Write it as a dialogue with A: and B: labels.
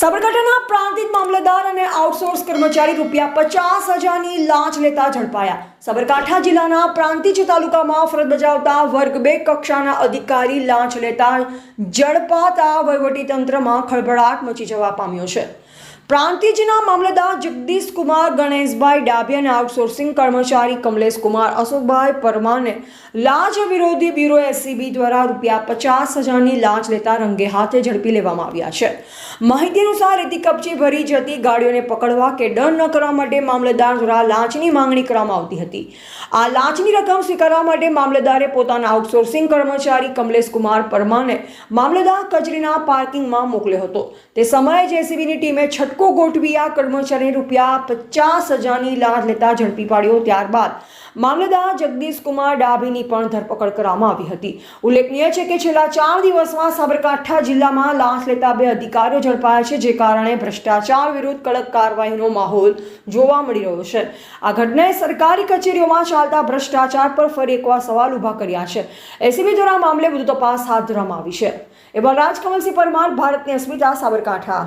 A: સાબરકાંઠાના પ્રાંતિજ મામલતદાર અને આઉટસોર્સ કર્મચારી ₹50,000ની લાંચ લેતા ઝડપાયા। સાબરકાંઠા જિલ્લાના પ્રાંતિજ તાલુકામાં ફરજ બજાવતા વર્ગ 2 કક્ષાના અધિકારી લાંચ લેતા ઝડપાતા વહીવટીતંત્રમાં ખળભળાટ મચી જવા પામ્યો છે। પ્રાંતિજના મામલતદાર જગદીશ કુમાર ગણેશભાઈ ડાભી અને આઉટસોર્સિંગ કર્મચારી કમલેશ કુમાર અશોકભાઈ પરમારને લાંચ વિરોધી બ્યુરો એસીબી દ્વારા ₹50,000ની લાંચ લેતા રંગે હાથે ઝડપી લેવામાં આવ્યા છે। માહિતી અનુસાર રેતી કપચી ભરી જતી ગાડીઓને પકડવા કે દંડ ન કરવા માટે મામલતદાર દ્વારા લાંચની માંગણી કરવામાં આવતી હતી। આ લાંચની રકમ સ્વીકારવા માટે મામલતદારે પોતાના આઉટસોર્સિંગ કર્મચારી કમલેશ કુમાર પરમારને મામલતદાર કચેરીના પાર્કિંગમાં મોકલ્યો હતો। તે સમયે જેસીબીની ટીમે છટકો ગોઠવી આ કર્મચારીને ₹50,000ની લાંચ લેતા ઝડપી પાડ્યો। ત્યારબાદ મામલતદાર જગદીશ કુમાર ડાભીની પણ ધરપકડ કરવામાં આવી હતી। ઉલ્લેખનીય છે કે છેલ્લા 4 દિવસમાં સાબરકાંઠા જિલ્લામાં લાંચ લેતા 2 અધિકારીઓ ઝડપાયા છે, જે કારણે ભ્રષ્ટાચાર વિરુદ્ધ કડક કાર્યવાહીનો માહોલ જોવા મળી રહ્યો છે। આ ઘટનાએ સરકારી કચેરીઓમાં ચાલતા ભ્રષ્ટાચાર પર ફરી એકવાર સવાલ ઊભા કર્યા છે। એસીબી દ્વારા મામલે વધુ તપાસ હાથ ધરવામાં આવી છે। એવા રાજકમલસિંહ પરમાર, ભારતની અસ્મિતા, સાબરકાંઠા।